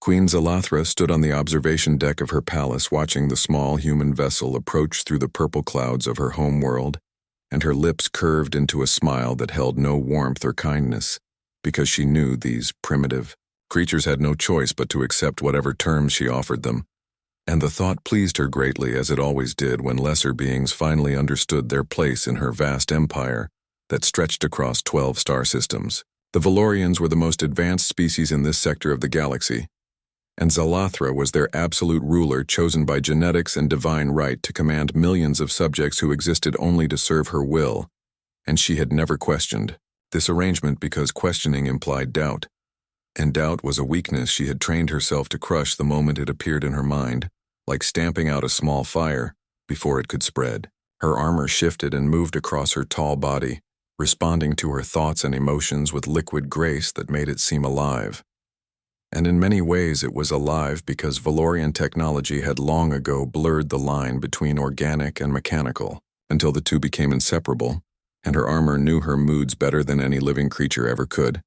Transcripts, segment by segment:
Queen Zalathra stood on the observation deck of her palace watching the small human vessel approach through the purple clouds of her home world, and her lips curved into a smile that held no warmth or kindness, because she knew these primitive creatures had no choice but to accept whatever terms she offered them. And the thought pleased her greatly, as it always did when lesser beings finally understood their place in her vast empire that stretched across 12 star systems. The Valorians were the most advanced species in this sector of the galaxy, and Zalathra was their absolute ruler, chosen by genetics and divine right to command millions of subjects who existed only to serve her will, and she had never questioned this arrangement because questioning implied doubt, and doubt was a weakness she had trained herself to crush the moment it appeared in her mind, like stamping out a small fire before it could spread. Her armor shifted and moved across her tall body, responding to her thoughts and emotions with liquid grace that made it seem alive. And in many ways it was alive because Valorian technology had long ago blurred the line between organic and mechanical, until the two became inseparable, and her armor knew her moods better than any living creature ever could.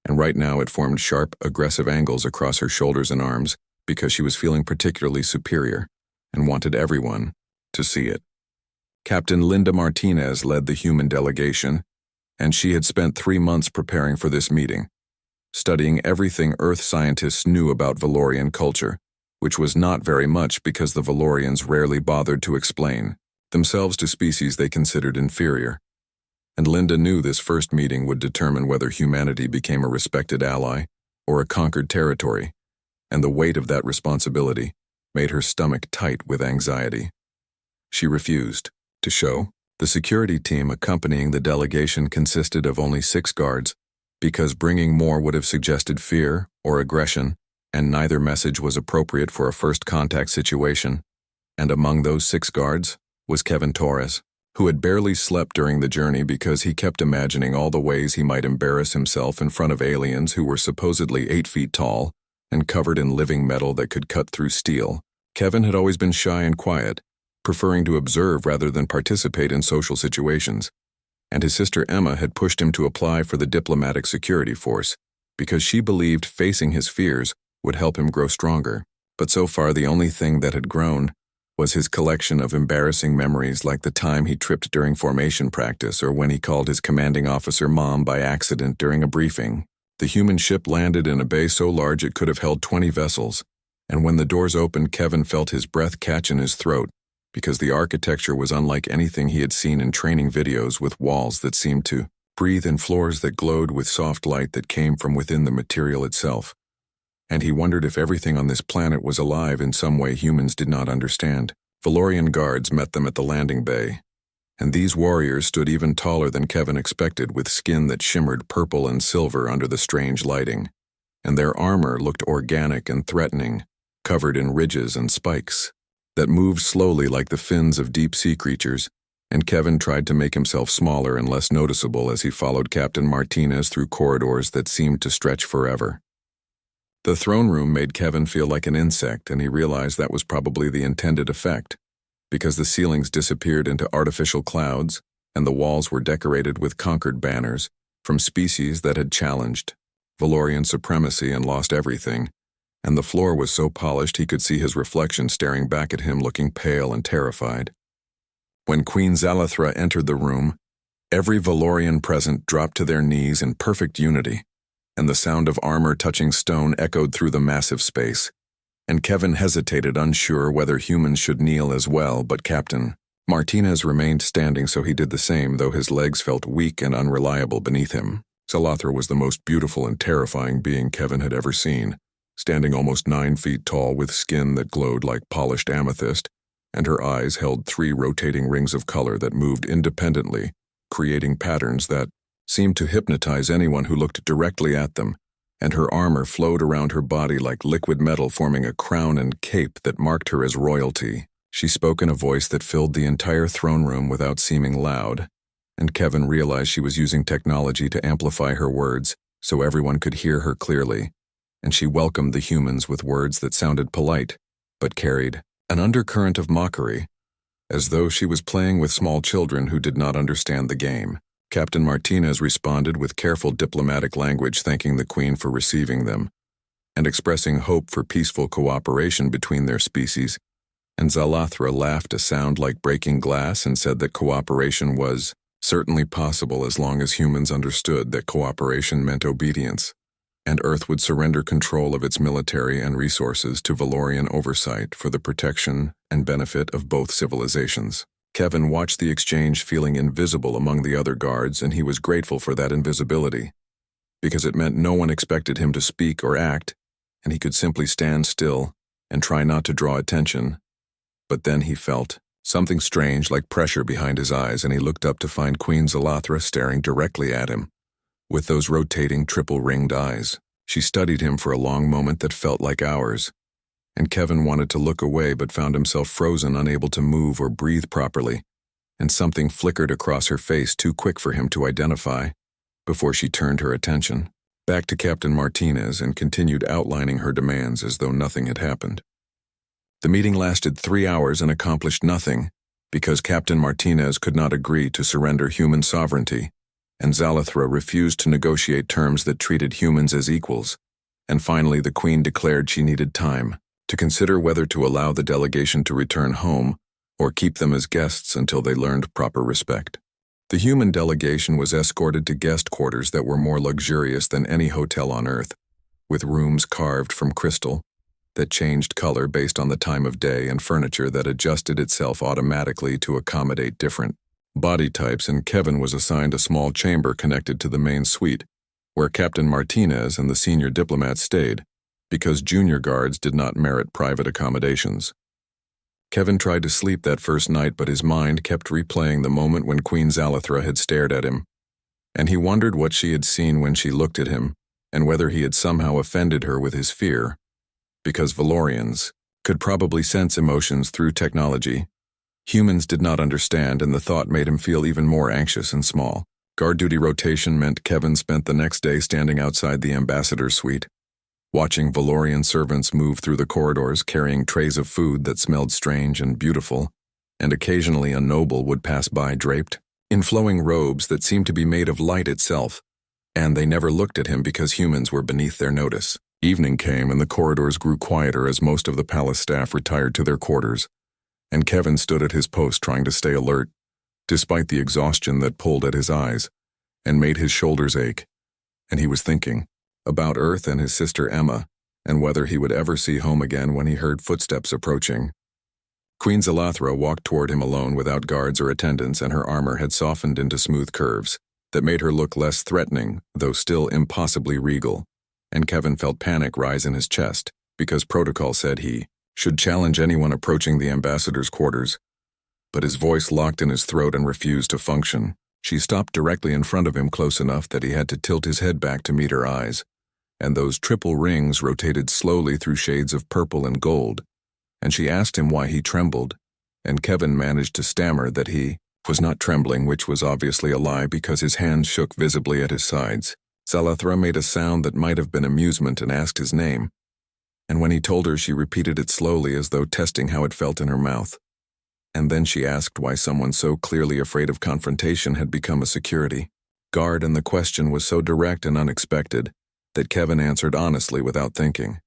And right now it formed sharp, aggressive angles across her shoulders and arms because she was feeling particularly superior and wanted everyone to see it. Captain Linda Martinez led the human delegation, and she had spent 3 months preparing for this meeting, studying everything Earth scientists knew about Valorian culture, which was not very much because the Valorians rarely bothered to explain themselves to species they considered inferior. And Linda knew this first meeting would determine whether humanity became a respected ally or a conquered territory, and the weight of that responsibility made her stomach tight with anxiety. She refused to show. The security team accompanying the delegation consisted of only 6 guards, because bringing more would have suggested fear or aggression, and neither message was appropriate for a first contact situation. And among those 6 guards was Kevin Torres, who had barely slept during the journey because he kept imagining all the ways he might embarrass himself in front of aliens who were supposedly 8 feet tall and covered in living metal that could cut through steel. Kevin had always been shy and quiet, preferring to observe rather than participate in social situations, and his sister Emma had pushed him to apply for the diplomatic security force because she believed facing his fears would help him grow stronger. But so far the only thing that had grown was his collection of embarrassing memories, like the time he tripped during formation practice or when he called his commanding officer Mom by accident during a briefing. The human ship landed in a bay so large it could have held 20 vessels, and when the doors opened Kevin felt his breath catch in his throat because the architecture was unlike anything he had seen in training videos, with walls that seemed to breathe and floors that glowed with soft light that came from within the material itself. And he wondered if everything on this planet was alive in some way humans did not understand. Valorian guards met them at the landing bay, and these warriors stood even taller than Kevin expected, with skin that shimmered purple and silver under the strange lighting, and their armor looked organic and threatening, covered in ridges and spikes that moved slowly like the fins of deep-sea creatures, and Kevin tried to make himself smaller and less noticeable as he followed Captain Martinez through corridors that seemed to stretch forever. The throne room made Kevin feel like an insect, and he realized that was probably the intended effect, because the ceilings disappeared into artificial clouds, and the walls were decorated with conquered banners from species that had challenged Valorian supremacy and lost everything, and the floor was so polished he could see his reflection staring back at him, looking pale and terrified. When Queen Zalathra entered the room, every Valorian present dropped to their knees in perfect unity, and the sound of armor touching stone echoed through the massive space, and Kevin hesitated, unsure whether humans should kneel as well, but Captain Martinez remained standing, so he did the same, though his legs felt weak and unreliable beneath him. Zalathra was the most beautiful and terrifying being Kevin had ever seen, standing almost 9 feet tall with skin that glowed like polished amethyst, and her eyes held 3 rotating rings of color that moved independently, creating patterns that seemed to hypnotize anyone who looked directly at them, and her armor flowed around her body like liquid metal, forming a crown and cape that marked her as royalty. She spoke in a voice that filled the entire throne room without seeming loud, and Kevin realized she was using technology to amplify her words so everyone could hear her clearly, and she welcomed the humans with words that sounded polite, but carried an undercurrent of mockery, as though she was playing with small children who did not understand the game. Captain Martinez responded with careful diplomatic language, thanking the Queen for receiving them, and expressing hope for peaceful cooperation between their species, and Zalathra laughed a sound like breaking glass and said that cooperation was certainly possible as long as humans understood that cooperation meant obedience, and Earth would surrender control of its military and resources to Valorian oversight for the protection and benefit of both civilizations. Kevin watched the exchange feeling invisible among the other guards, and he was grateful for that invisibility, because it meant no one expected him to speak or act, and he could simply stand still and try not to draw attention. But then he felt something strange like pressure behind his eyes, and he looked up to find Queen Zalathra staring directly at him, with those rotating triple-ringed eyes. She studied him for a long moment that felt like hours, and Kevin wanted to look away but found himself frozen, unable to move or breathe properly, and something flickered across her face too quick for him to identify before she turned her attention back to Captain Martinez and continued outlining her demands as though nothing had happened. The meeting lasted 3 hours and accomplished nothing because Captain Martinez could not agree to surrender human sovereignty, and Zalathra refused to negotiate terms that treated humans as equals, and finally the Queen declared she needed time to consider whether to allow the delegation to return home or keep them as guests until they learned proper respect. The human delegation was escorted to guest quarters that were more luxurious than any hotel on Earth, with rooms carved from crystal that changed color based on the time of day and furniture that adjusted itself automatically to accommodate different body types, and Kevin was assigned a small chamber connected to the main suite, where Captain Martinez and the senior diplomat stayed, because junior guards did not merit private accommodations. Kevin tried to sleep that first night, but his mind kept replaying the moment when Queen Zalathra had stared at him, and he wondered what she had seen when she looked at him, and whether he had somehow offended her with his fear, because Valorians could probably sense emotions through technology. Humans did not understand, and the thought made him feel even more anxious and small. Guard duty rotation meant Kevin spent the next day standing outside the ambassador's suite, watching Valorian servants move through the corridors carrying trays of food that smelled strange and beautiful, and occasionally a noble would pass by draped in flowing robes that seemed to be made of light itself, and they never looked at him because humans were beneath their notice. Evening came and the corridors grew quieter as most of the palace staff retired to their quarters, and Kevin stood at his post trying to stay alert, despite the exhaustion that pulled at his eyes and made his shoulders ache, and he was thinking about Earth and his sister Emma, and whether he would ever see home again when he heard footsteps approaching. Queen Zalathra walked toward him alone without guards or attendants, and her armor had softened into smooth curves that made her look less threatening, though still impossibly regal, and Kevin felt panic rise in his chest, because protocol said he should challenge anyone approaching the ambassador's quarters, but his voice locked in his throat and refused to function. She stopped directly in front of him, close enough that he had to tilt his head back to meet her eyes, and those triple rings rotated slowly through shades of purple and gold, and she asked him why he trembled, and Kevin managed to stammer that he was not trembling, which was obviously a lie because his hands shook visibly at his sides. Zalathra made a sound that might have been amusement and asked his name, and when he told her, she repeated it slowly as though testing how it felt in her mouth. And then she asked why someone so clearly afraid of confrontation had become a security guard, and the question was so direct and unexpected that Kevin answered honestly without thinking.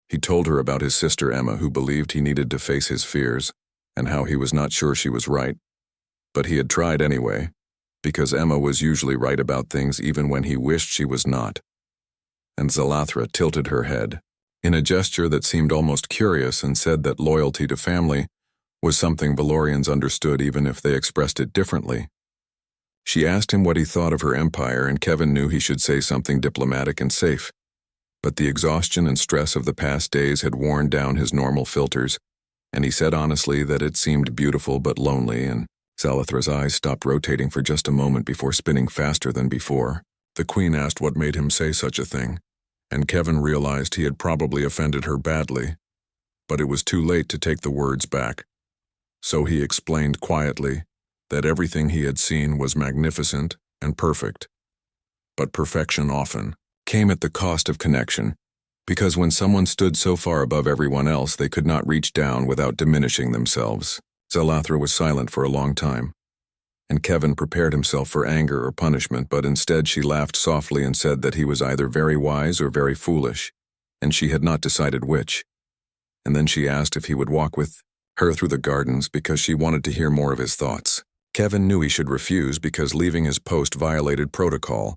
He told her about his sister Emma, who believed he needed to face his fears, and how he was not sure she was right. But he had tried anyway, because Emma was usually right about things even when he wished she was not. And Zalathra tilted her head in a gesture that seemed almost curious and said that loyalty to family was something Valorians understood even if they expressed it differently. She asked him what he thought of her empire, and Kevin knew he should say something diplomatic and safe. But the exhaustion and stress of the past days had worn down his normal filters, and he said honestly that it seemed beautiful but lonely, and Zalathra's eyes stopped rotating for just a moment before spinning faster than before. The Queen asked what made him say such a thing, and Kevin realized he had probably offended her badly, but it was too late to take the words back. So he explained quietly that everything he had seen was magnificent and perfect. But perfection often came at the cost of connection, because when someone stood so far above everyone else, they could not reach down without diminishing themselves. Zalathra was silent for a long time, and Kevin prepared himself for anger or punishment, but instead she laughed softly and said that he was either very wise or very foolish, and she had not decided which. And then she asked if he would walk with her through the gardens because she wanted to hear more of his thoughts. Kevin knew he should refuse because leaving his post violated protocol,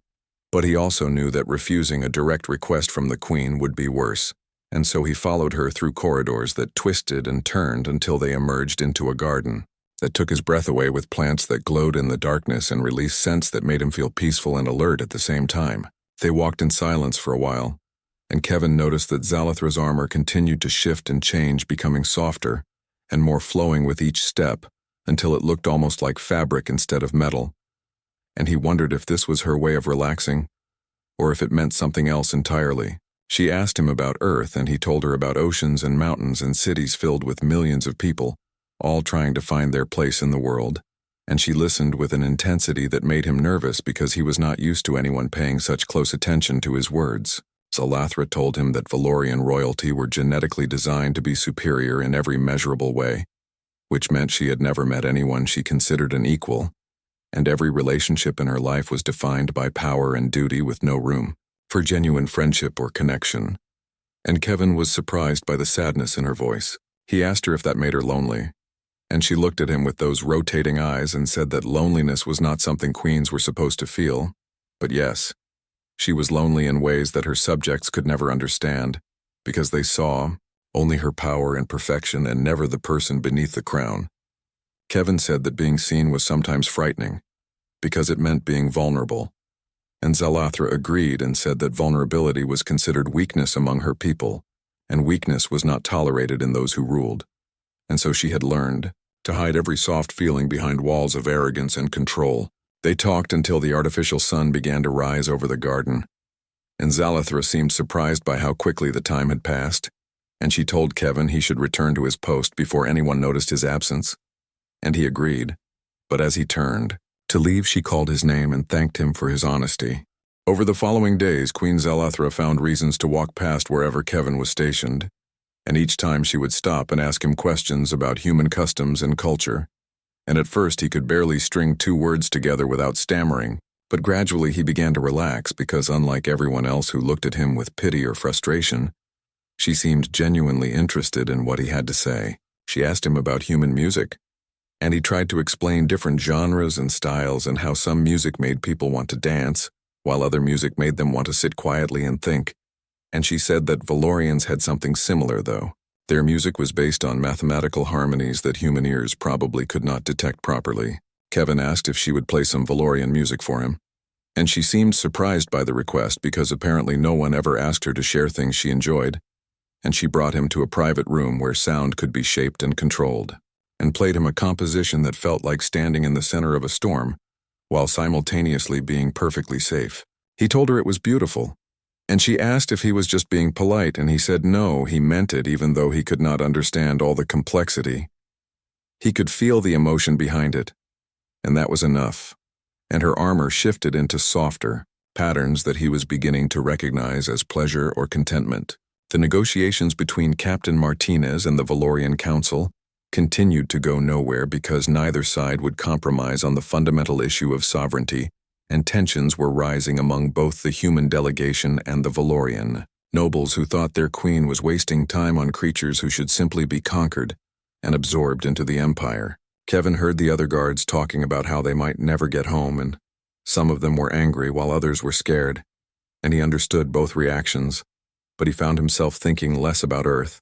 but he also knew that refusing a direct request from the Queen would be worse, and so he followed her through corridors that twisted and turned until they emerged into a garden that took his breath away, with plants that glowed in the darkness and released scents that made him feel peaceful and alert at the same time. They walked in silence for a while, and Kevin noticed that Zalathra's armor continued to shift and change, becoming softer and more flowing with each step until it looked almost like fabric instead of metal. And he wondered if this was her way of relaxing, or if it meant something else entirely. She asked him about Earth, and he told her about oceans and mountains and cities filled with millions of people, all trying to find their place in the world, and she listened with an intensity that made him nervous because he was not used to anyone paying such close attention to his words. Zalathra told him that Valorian royalty were genetically designed to be superior in every measurable way, which meant she had never met anyone she considered an equal, and every relationship in her life was defined by power and duty with no room for genuine friendship or connection. And Kevin was surprised by the sadness in her voice. He asked her if that made her lonely, and she looked at him with those rotating eyes and said that loneliness was not something queens were supposed to feel, but yes, she was lonely in ways that her subjects could never understand, because they saw only her power and perfection and never the person beneath the crown. Kevin said that being seen was sometimes frightening, because it meant being vulnerable, and Zalathra agreed and said that vulnerability was considered weakness among her people, and weakness was not tolerated in those who ruled, and so she had learned to hide every soft feeling behind walls of arrogance and control. They talked until the artificial sun began to rise over the garden, and Zalathra seemed surprised by how quickly the time had passed, and she told Kevin he should return to his post before anyone noticed his absence, and he agreed, but as he turned to leave, she called his name and thanked him for his honesty. Over the following days, Queen Zalathra found reasons to walk past wherever Kevin was stationed, and each time she would stop and ask him questions about human customs and culture. And at first he could barely string 2 words together without stammering, but gradually he began to relax because, unlike everyone else who looked at him with pity or frustration, she seemed genuinely interested in what he had to say. She asked him about human music, and he tried to explain different genres and styles and how some music made people want to dance, while other music made them want to sit quietly and think. And she said that Valorians had something similar, though. Their music was based on mathematical harmonies that human ears probably could not detect properly. Kevin asked if she would play some Valorian music for him, and she seemed surprised by the request because apparently no one ever asked her to share things she enjoyed, and she brought him to a private room where sound could be shaped and controlled, and played him a composition that felt like standing in the center of a storm, while simultaneously being perfectly safe. He told her it was beautiful, and she asked if he was just being polite, and he said no, he meant it, even though he could not understand all the complexity. He could feel the emotion behind it, and that was enough. And her armor shifted into softer patterns that he was beginning to recognize as pleasure or contentment. The negotiations between Captain Martinez and the Valorian Council continued to go nowhere because neither side would compromise on the fundamental issue of sovereignty, and tensions were rising among both the human delegation and the Valorian nobles who thought their queen was wasting time on creatures who should simply be conquered and absorbed into the empire. Kevin heard the other guards talking about how they might never get home, and some of them were angry while others were scared, and he understood both reactions, but he found himself thinking less about Earth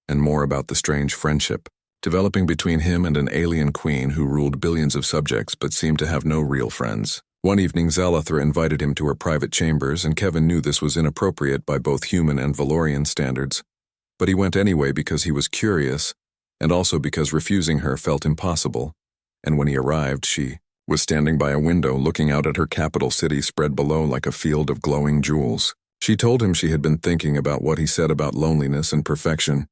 and more about the strange friendship developing between him and an alien queen who ruled billions of subjects but seemed to have no real friends. One evening, Zalathra invited him to her private chambers, and Kevin knew this was inappropriate by both human and Valorian standards, but he went anyway because he was curious, and also because refusing her felt impossible. And when he arrived, she was standing by a window looking out at her capital city spread below like a field of glowing jewels. She told him she had been thinking about what he said about loneliness and perfection,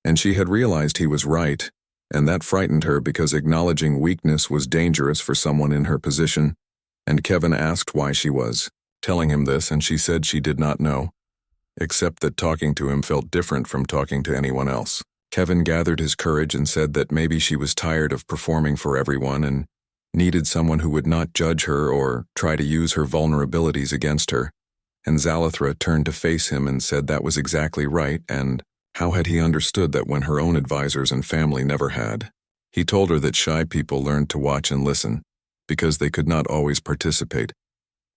and she had realized he was right, and that frightened her because acknowledging weakness was dangerous for someone in her position. And Kevin asked why she was telling him this, and she said she did not know, except that talking to him felt different from talking to anyone else. Kevin gathered his courage and said that maybe she was tired of performing for everyone and needed someone who would not judge her or try to use her vulnerabilities against her. And Zalathra turned to face him and said that was exactly right, and how had he understood that when her own advisors and family never had? He told her that shy people learned to watch and listen, because they could not always participate,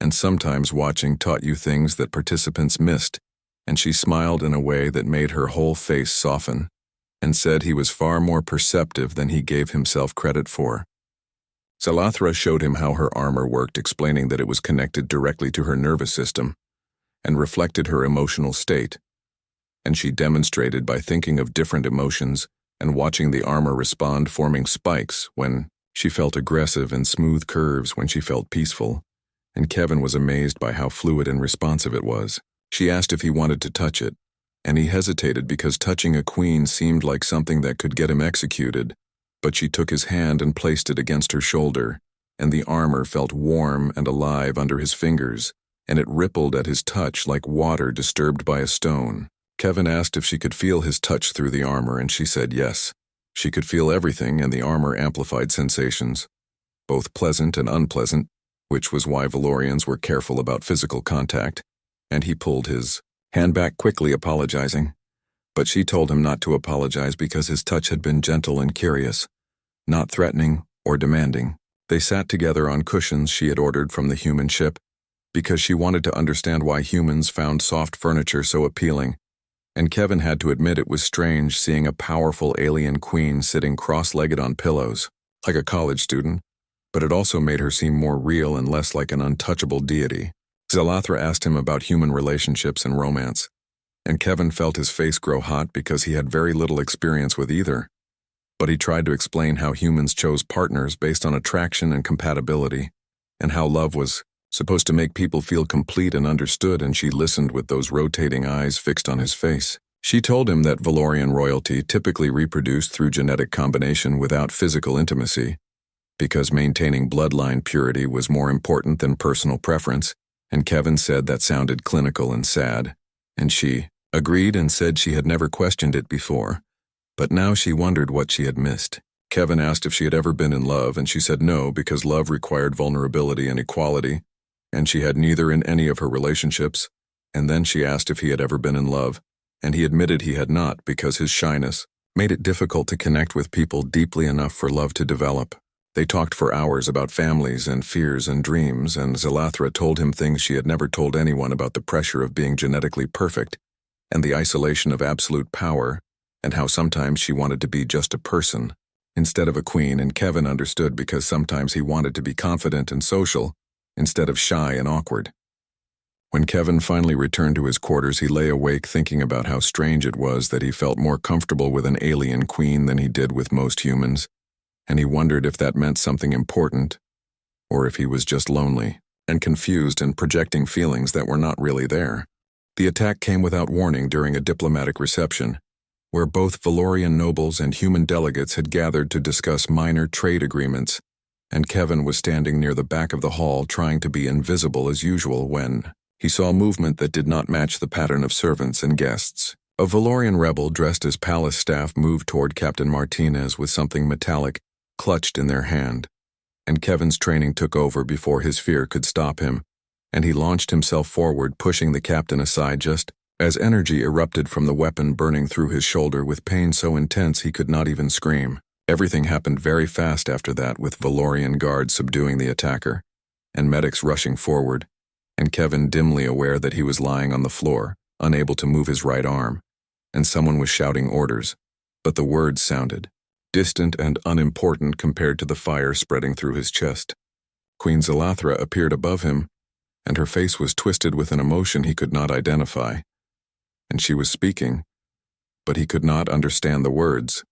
and sometimes watching taught you things that participants missed, and she smiled in a way that made her whole face soften, and said he was far more perceptive than he gave himself credit for. Zalathra showed him how her armor worked, explaining that it was connected directly to her nervous system, and reflected her emotional state, and she demonstrated by thinking of different emotions and watching the armor respond, forming spikes when she felt aggressive and smooth curves when she felt peaceful, and Kevin was amazed by how fluid and responsive it was. She asked if he wanted to touch it, and he hesitated because touching a queen seemed like something that could get him executed, but she took his hand and placed it against her shoulder, and the armor felt warm and alive under his fingers, and it rippled at his touch like water disturbed by a stone. Kevin asked if she could feel his touch through the armor, and she said yes. She could feel everything, and the armor amplified sensations, both pleasant and unpleasant, which was why Valorians were careful about physical contact, and he pulled his hand back quickly, apologizing. But she told him not to apologize because his touch had been gentle and curious, not threatening or demanding. They sat together on cushions she had ordered from the human ship, because she wanted to understand why humans found soft furniture so appealing, and Kevin had to admit it was strange seeing a powerful alien queen sitting cross-legged on pillows, like a college student, but it also made her seem more real and less like an untouchable deity. Zalathra asked him about human relationships and romance, and Kevin felt his face grow hot because he had very little experience with either. But he tried to explain how humans chose partners based on attraction and compatibility, and how love was supposed to make people feel complete and understood, and she listened with those rotating eyes fixed on his face. She told him that Valorian royalty typically reproduced through genetic combination without physical intimacy, because maintaining bloodline purity was more important than personal preference, and Kevin said that sounded clinical and sad, and she agreed and said she had never questioned it before, but now she wondered what she had missed. Kevin asked if she had ever been in love, and she said no, because love required vulnerability and equality, and she had neither in any of her relationships. And then she asked if he had ever been in love, and he admitted he had not because his shyness made it difficult to connect with people deeply enough for love to develop. They talked for hours about families and fears and dreams, and Zalathra told him things she had never told anyone about the pressure of being genetically perfect, and the isolation of absolute power, and how sometimes she wanted to be just a person instead of a queen, and Kevin understood because sometimes he wanted to be confident and social instead of shy and awkward. When Kevin finally returned to his quarters, he lay awake thinking about how strange it was that he felt more comfortable with an alien queen than he did with most humans, and he wondered if that meant something important, or if he was just lonely and confused and projecting feelings that were not really there. The attack came without warning during a diplomatic reception, where both Valorian nobles and human delegates had gathered to discuss minor trade agreements, and Kevin was standing near the back of the hall trying to be invisible as usual when he saw movement that did not match the pattern of servants and guests. A Valorian rebel dressed as palace staff moved toward Captain Martinez with something metallic clutched in their hand, and Kevin's training took over before his fear could stop him, and he launched himself forward, pushing the captain aside just as energy erupted from the weapon, burning through his shoulder with pain so intense he could not even scream. Everything happened very fast after that, with Valorian guards subduing the attacker, and medics rushing forward, and Kevin dimly aware that he was lying on the floor, unable to move his right arm, and someone was shouting orders, but the words sounded distant and unimportant compared to the fire spreading through his chest. Queen Zalathra appeared above him, and her face was twisted with an emotion he could not identify, and she was speaking, but he could not understand the words.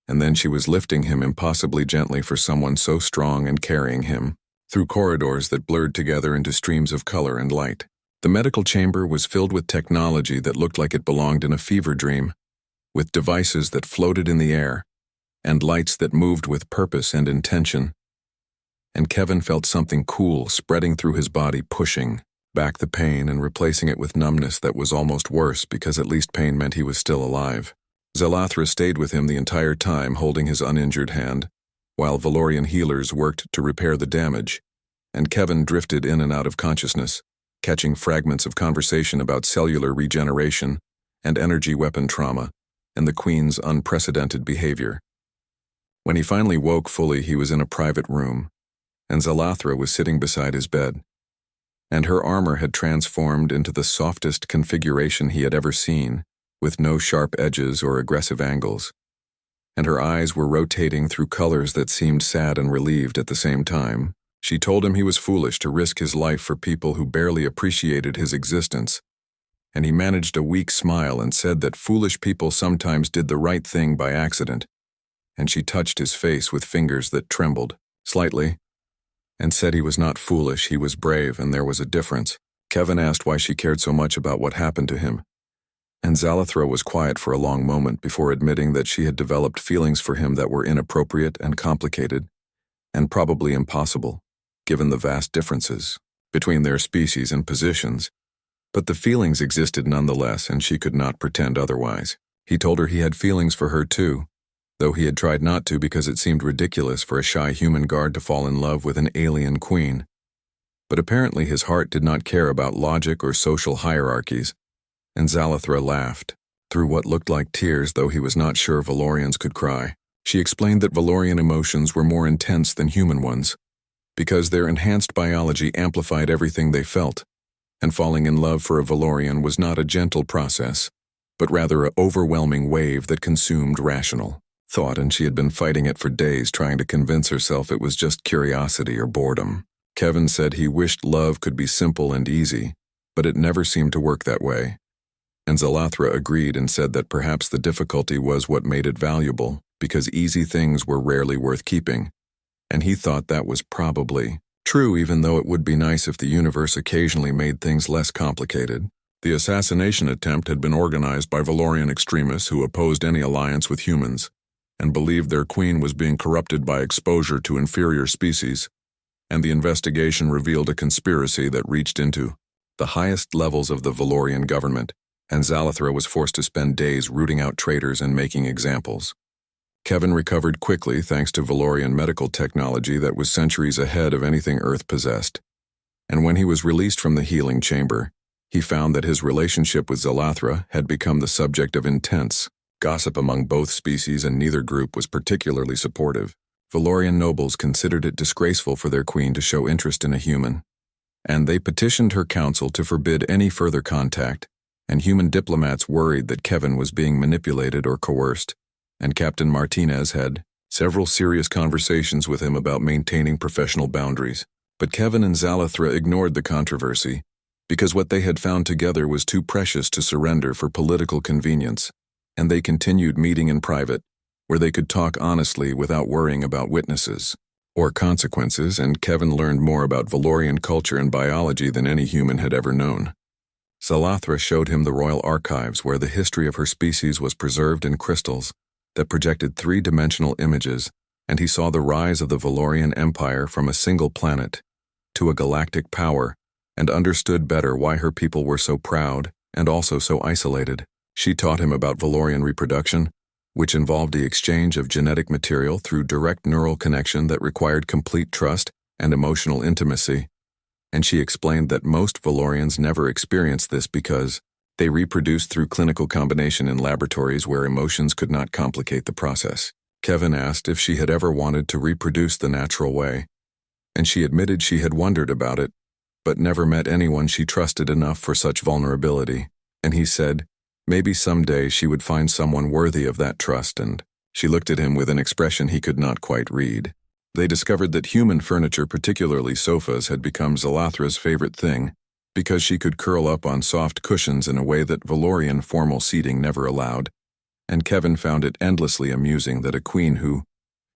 And then she was lifting him impossibly gently for someone so strong and carrying him through corridors that blurred together into streams of color and light. The medical chamber was filled with technology that looked like it belonged in a fever dream, with devices that floated in the air and lights that moved with purpose and intention. And Kevin felt something cool spreading through his body, pushing back the pain and replacing it with numbness that was almost worse, because at least pain meant he was still alive. Zalathra stayed with him the entire time, holding his uninjured hand, while Valorian healers worked to repair the damage, and Kevin drifted in and out of consciousness, catching fragments of conversation about cellular regeneration and energy weapon trauma, and the Queen's unprecedented behavior. When he finally woke fully, he was in a private room, and Zalathra was sitting beside his bed, and her armor had transformed into the softest configuration he had ever seen, with no sharp edges or aggressive angles, and her eyes were rotating through colors that seemed sad and relieved at the same time. She told him he was foolish to risk his life for people who barely appreciated his existence, and he managed a weak smile and said that foolish people sometimes did the right thing by accident, and she touched his face with fingers that trembled slightly, and said he was not foolish, he was brave, and there was a difference. Kevin asked why she cared so much about what happened to him, and Zalathra was quiet for a long moment before admitting that she had developed feelings for him that were inappropriate and complicated, and probably impossible, given the vast differences between their species and positions. But the feelings existed nonetheless, and she could not pretend otherwise. He told her he had feelings for her too, though he had tried not to because it seemed ridiculous for a shy human guard to fall in love with an alien queen. But apparently his heart did not care about logic or social hierarchies, and Zalathra laughed, through what looked like tears, though he was not sure Valorians could cry. She explained that Valorian emotions were more intense than human ones, because their enhanced biology amplified everything they felt, and falling in love for a Valorian was not a gentle process, but rather an overwhelming wave that consumed rational thought, and she had been fighting it for days, trying to convince herself it was just curiosity or boredom. Kevin said he wished love could be simple and easy, but it never seemed to work that way. And Zalathra agreed and said that perhaps the difficulty was what made it valuable, because easy things were rarely worth keeping, and he thought that was probably true, even though it would be nice if the universe occasionally made things less complicated. The assassination attempt had been organized by Valorian extremists who opposed any alliance with humans, and believed their queen was being corrupted by exposure to inferior species, and the investigation revealed a conspiracy that reached into the highest levels of the Valorian government, and Zalathra was forced to spend days rooting out traitors and making examples. Kevin recovered quickly thanks to Valorian medical technology that was centuries ahead of anything Earth possessed, and when he was released from the healing chamber, he found that his relationship with Zalathra had become the subject of intense gossip among both species, and neither group was particularly supportive. Valorian nobles considered it disgraceful for their queen to show interest in a human, and they petitioned her council to forbid any further contact, and human diplomats worried that Kevin was being manipulated or coerced, and Captain Martinez had several serious conversations with him about maintaining professional boundaries. But Kevin and Zalathra ignored the controversy, because what they had found together was too precious to surrender for political convenience, and they continued meeting in private, where they could talk honestly without worrying about witnesses or consequences, and Kevin learned more about Valorian culture and biology than any human had ever known. Zalathra showed him the royal archives where the history of her species was preserved in crystals that projected three-dimensional images, and he saw the rise of the Valorian Empire from a single planet to a galactic power, and understood better why her people were so proud and also so isolated. She taught him about Valorian reproduction, which involved the exchange of genetic material through direct neural connection that required complete trust and emotional intimacy, and she explained that most Valorians never experienced this because they reproduced through clinical combination in laboratories where emotions could not complicate the process. Kevin asked if she had ever wanted to reproduce the natural way, and she admitted she had wondered about it, but never met anyone she trusted enough for such vulnerability, and he said maybe someday she would find someone worthy of that trust, and she looked at him with an expression he could not quite read. They discovered that human furniture, particularly sofas, had become Zalathra's favorite thing, because she could curl up on soft cushions in a way that Valorian formal seating never allowed, and Kevin found it endlessly amusing that a queen who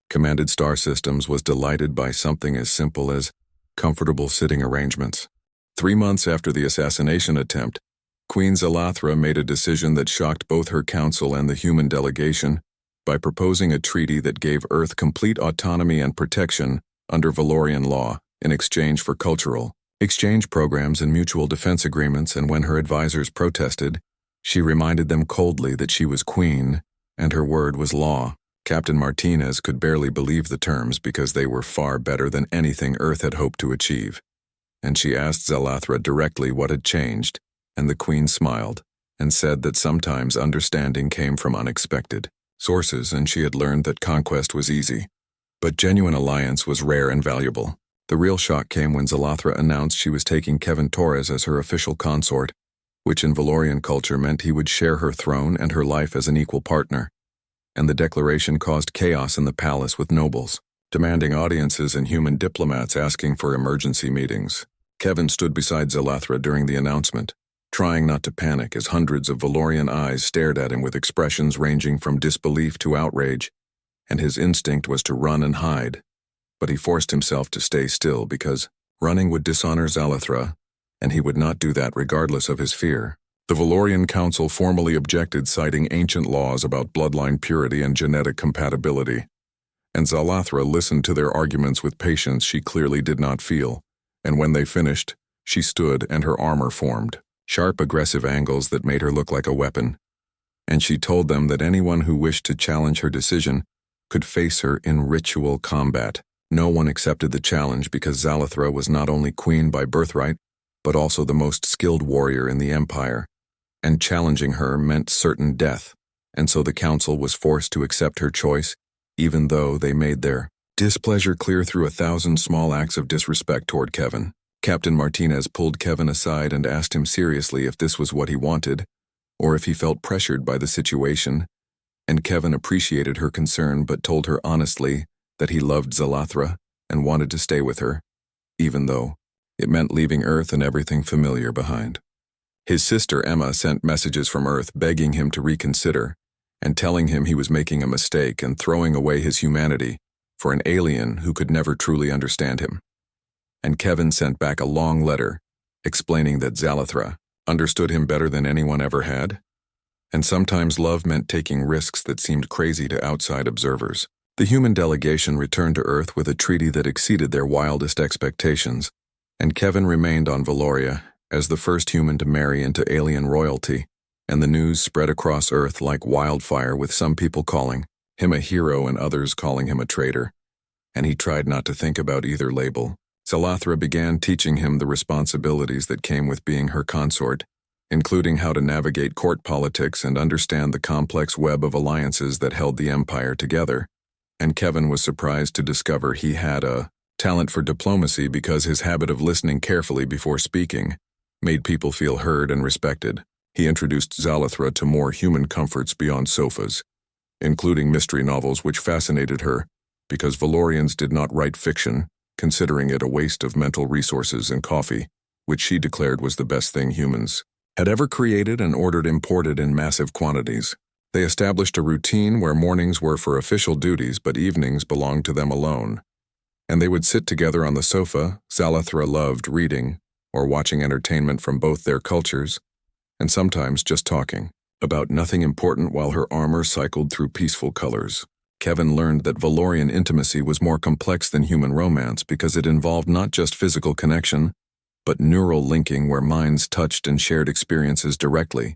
commanded star systems was delighted by something as simple as comfortable sitting arrangements. 3 months after the assassination attempt, Queen Zalathra made a decision that shocked both her council and the human delegation by proposing a treaty that gave Earth complete autonomy and protection under Valorian law in exchange for cultural exchange programs and mutual defense agreements, and when her advisors protested, she reminded them coldly that she was queen and her word was law. Captain Martinez could barely believe the terms because they were far better than anything Earth had hoped to achieve, and she asked Zalathra directly what had changed, and the queen smiled and said that sometimes understanding came from unexpected sources, and she had learned that conquest was easy, but genuine alliance was rare and valuable. The real shock came when Zalathra announced she was taking Kevin Torres as her official consort, which in Valorian culture meant he would share her throne and her life as an equal partner. And the declaration caused chaos in the palace, with nobles demanding audiences and human diplomats asking for emergency meetings. Kevin stood beside Zalathra during the announcement, trying not to panic as hundreds of Valorian eyes stared at him with expressions ranging from disbelief to outrage, and his instinct was to run and hide. But he forced himself to stay still because running would dishonor Zalathra, and he would not do that regardless of his fear. The Valorian Council formally objected, citing ancient laws about bloodline purity and genetic compatibility. And Zalathra listened to their arguments with patience she clearly did not feel, and when they finished, she stood and her armor formed sharp, aggressive angles that made her look like a weapon. And she told them that anyone who wished to challenge her decision could face her in ritual combat. No one accepted the challenge because Zalathra was not only queen by birthright, but also the most skilled warrior in the empire, and challenging her meant certain death, and so the council was forced to accept her choice, even though they made their displeasure clear through 1,000 small acts of disrespect toward Kevin. Captain Martinez pulled Kevin aside and asked him seriously if this was what he wanted, or if he felt pressured by the situation, and Kevin appreciated her concern but told her honestly that he loved Zalathra and wanted to stay with her, even though it meant leaving Earth and everything familiar behind. His sister Emma sent messages from Earth begging him to reconsider and telling him he was making a mistake and throwing away his humanity for an alien who could never truly understand him. And Kevin sent back a long letter explaining that Zalathra understood him better than anyone ever had, and sometimes love meant taking risks that seemed crazy to outside observers. The human delegation returned to Earth with a treaty that exceeded their wildest expectations, and Kevin remained on Valoria as the first human to marry into alien royalty, and the news spread across Earth like wildfire, with some people calling him a hero and others calling him a traitor, and he tried not to think about either label. Zalathra began teaching him the responsibilities that came with being her consort, including how to navigate court politics and understand the complex web of alliances that held the empire together, and Kevin was surprised to discover he had a talent for diplomacy because his habit of listening carefully before speaking made people feel heard and respected. He introduced Zalathra to more human comforts beyond sofas, including mystery novels, which fascinated her because Valorians did not write fiction, considering it a waste of mental resources, and coffee, which she declared was the best thing humans had ever created and ordered imported in massive quantities. They established a routine where mornings were for official duties but evenings belonged to them alone, and they would sit together on the sofa. Zalathra loved reading or watching entertainment from both their cultures, and sometimes just talking about nothing important while her armor cycled through peaceful colors. Kevin learned that Valorian intimacy was more complex than human romance because it involved not just physical connection, but neural linking where minds touched and shared experiences directly.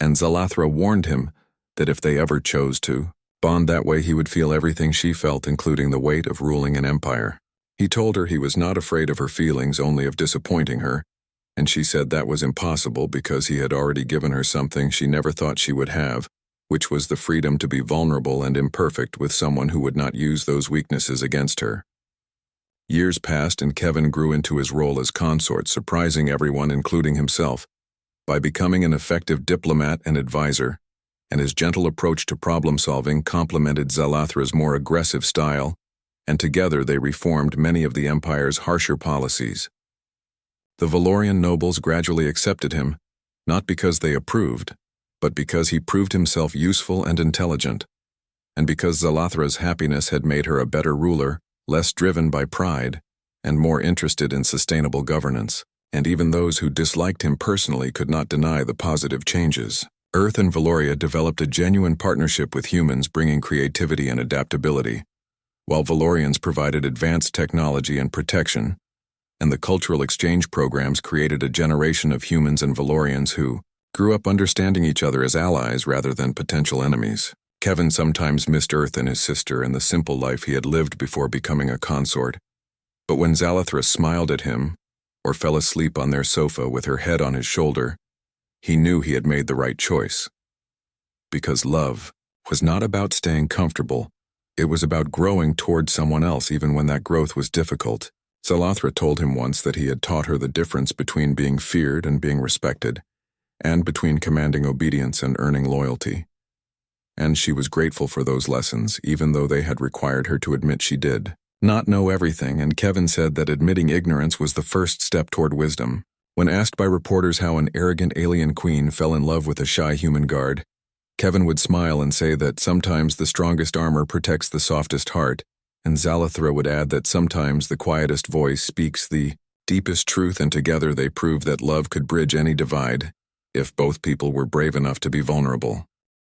And Zalathra warned him that if they ever chose to bond that way, he would feel everything she felt, including the weight of ruling an empire. He told her he was not afraid of her feelings, only of disappointing her, and she said that was impossible because he had already given her something she never thought she would have, which was the freedom to be vulnerable and imperfect with someone who would not use those weaknesses against her. Years passed and Kevin grew into his role as consort, surprising everyone, including himself, by becoming an effective diplomat and advisor, and his gentle approach to problem-solving complemented Zalathra's more aggressive style, and together they reformed many of the Empire's harsher policies. The Valorian nobles gradually accepted him, not because they approved, but because he proved himself useful and intelligent, and because Zalathra's happiness had made her a better ruler, less driven by pride, and more interested in sustainable governance. And even those who disliked him personally could not deny the positive changes. Earth and Valoria developed a genuine partnership with humans, bringing creativity and adaptability, while Valorians provided advanced technology and protection, and the cultural exchange programs created a generation of humans and Valorians who grew up understanding each other as allies rather than potential enemies. Kevin sometimes missed Earth and his sister and the simple life he had lived before becoming a consort, but when Zalathra smiled at him, or fell asleep on their sofa with her head on his shoulder, he knew he had made the right choice. Because love was not about staying comfortable, it was about growing toward someone else even when that growth was difficult. Salathra told him once that he had taught her the difference between being feared and being respected, and between commanding obedience and earning loyalty. And she was grateful for those lessons, even though they had required her to admit she did not know everything, and Kevin said that admitting ignorance was the first step toward wisdom. When asked by reporters how an arrogant alien queen fell in love with a shy human guard, Kevin would smile and say that sometimes the strongest armor protects the softest heart, and Zalathra would add that sometimes the quietest voice speaks the deepest truth, and together they proved that love could bridge any divide if both people were brave enough to be vulnerable.